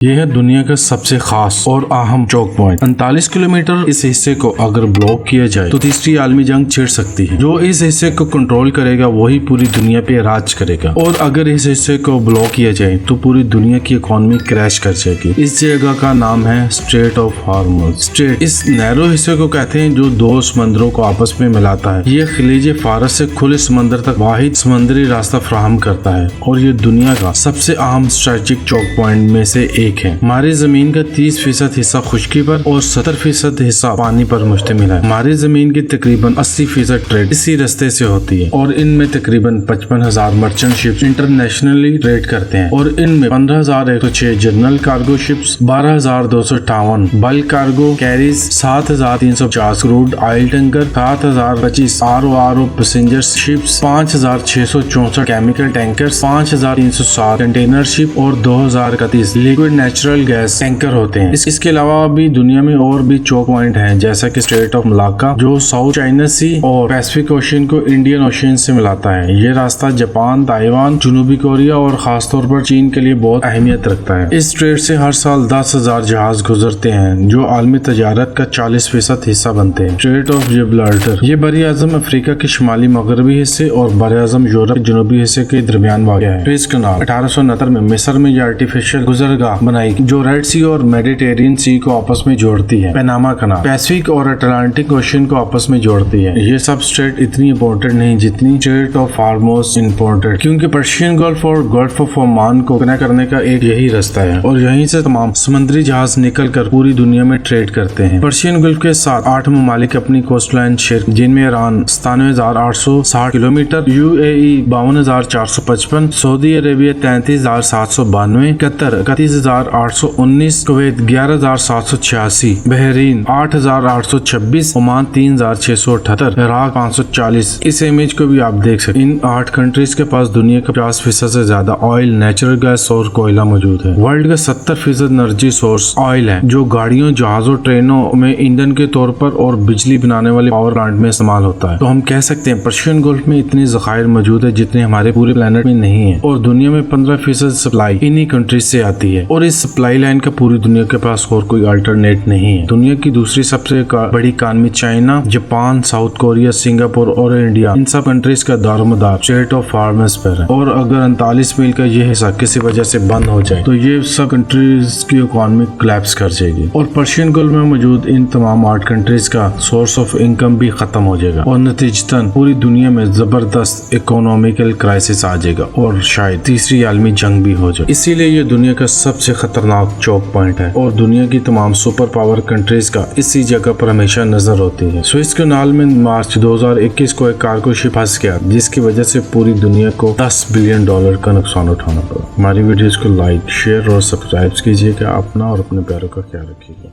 यह है दुनिया का सबसे खास और अहम चौक पॉइंट। 39 किलोमीटर इस हिस्से को अगर ब्लॉक किया जाए तो तीसरी आलमी जंग छिड़ सकती है। जो इस हिस्से को कंट्रोल करेगा वही पूरी दुनिया पे राज करेगा, और अगर इस हिस्से को ब्लॉक किया जाए तो पूरी दुनिया की इकोनॉमी क्रैश कर जाएगी। इस जगह का नाम है स्ट्रेट ऑफ हॉर्मुज। स्ट्रेट इस नैरो हिस्से को कहते हैं जो दो समंदरों को आपस में मिलाता है। ये खलीज फारस से खुले समंदर तक वाहिद समुद्री रास्ता फराहम करता है, और ये दुनिया का सबसे अहम स्ट्रेटेजिक चौक पॉइंट में से एक है। हमारी जमीन का 30% हिस्सा खुश्की पर और 70% हिस्सा पानी पर मुश्तमिल है। हमारी जमीन की तकरीबन 80% ट्रेड इसी रास्ते से होती है, और इनमें तकरीबन 55,000 मर्चेंट शिप्स इंटरनेशनली ट्रेड करते हैं, और इनमें 15,106 general cargo ships, 12,258 bulk cargo carries, 7,350 crude oil tanker, 7,025 RO passenger ships, 5,664 chemical tankers, 5,307 container ship और 2,031 लिक्विड नेचुरल गैस टैंकर होते हैं। इसके अलावा भी दुनिया में और भी चौक पॉइंट हैं, जैसा कि स्ट्रेट ऑफ मलाक्का जो साउथ चाइना सी और पैसिफिक ओशन को इंडियन ओशन से मिलाता है। ये रास्ता जापान, ताइवान, जनूबी कोरिया और खासतौर पर चीन के लिए बहुत अहमियत रखता है। इस स्ट्रेट से हर साल 10,000 जहाज गुजरते हैं जो आलमी तजारत का 40% हिस्सा बनते हैं। स्ट्रेट ऑफ जिब्राल्टर ये बरी आजम अफ्रीका के शुमाली मगरबी हिस्से और बरे आजम यूरोप के जनूबी हिस्से के दरमियान वाक़ है। सुएज़ कनाल 1869 में मिस्र में ये आर्टिफिशियल गुजरगाह बनाई जो रेड सी और मेडिटेरियन सी को आपस में जोड़ती है। पनामा कनाल पैसिफिक और अटलांटिक ओशन को आपस में जोड़ती है। ये सब स्ट्रेट इतनी इम्पोर्टेंट नहीं जितनी स्ट्रेट ऑफ हॉर्मुज इम्पोर्टेंट, क्योंकि पर्शियन गल्फ और गल्फ ऑफ ओमान को कनेक्ट करने का एक यही रास्ता है, और यहीं से तमाम समुद्री जहाज निकल कर पूरी दुनिया में ट्रेड करते हैं। पर्शियन गल्फ के साथ 8 ममालिक अपनी कोस्ट लाइन शेयर, जिनमें Iran 97,860 kilometre, UAE 52,455, Saudi Arabia 33,792, Qatar 31,819, Kuwait 11,786, Bahrain 8,826, Oman 3,678, Iraq 540। इस इमेज को भी आप देख सकते हैं। इन 8 कंट्रीज के पास दुनिया का 50% से ज्यादा ऑयल, नेचुरल गैस और कोयला मौजूद है। वर्ल्ड का 70% एनर्जी सोर्स ऑयल है, जो गाड़ियों, जहाजों, ट्रेनों में ईंधन के तौर पर और बिजली बनाने वाले पावर प्लांट में इस्तेमाल होता है। तो हम कह सकते हैं पर्शियन गल्फ में इतनी ज़खायर मौजूद है जितने हमारे पूरे प्लेनेट में नहीं है, और दुनिया में 15% सप्लाई इन्हीं कंट्रीज से आती है, और इस सप्लाई लाइन का पूरी दुनिया के पास और कोई अल्टरनेट नहीं है। दुनिया की दूसरी सबसे बड़ी economy China, Japan, south Korea, Singapore और इंडिया, इन सब कंट्रीज का दारोमदार स्ट्रेट ऑफ हॉर्मुज पर है, और अगर 39 मील का ये हिस्सा किसी वजह से बंद हो जाए तो ये सब कंट्रीज की इकोनॉमी कोलैप्स कर जाएगी, और पर्शियन गल्फ में मौजूद इन तमाम 8 कंट्रीज का सोर्स ऑफ इनकम भी खत्म हो जाएगा, और नतीजतन पूरी दुनिया में जबरदस्त इकोनॉमिकल क्राइसिस आ जाएगा, और शायद तीसरी आलमी जंग भी हो जाए। इसीलिए ये दुनिया का सबसे खतरनाक चौक पॉइंट है, और दुनिया की तमाम सुपर पावर कंट्रीज का इसी जगह पर हमेशा नजर होती है। सुएज़ कनाल में मार्च 2021 को एक कार्गो शिप फंस गया, जिसकी वजह से पूरी दुनिया को $10 बिलियन का नुकसान उठाना पड़ा। हमारी वीडियोस को लाइक, शेयर और सब्सक्राइब कीजिएगा। अपना और अपने प्यारों का ख्याल रखिएगा।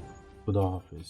खुदा हाफिज।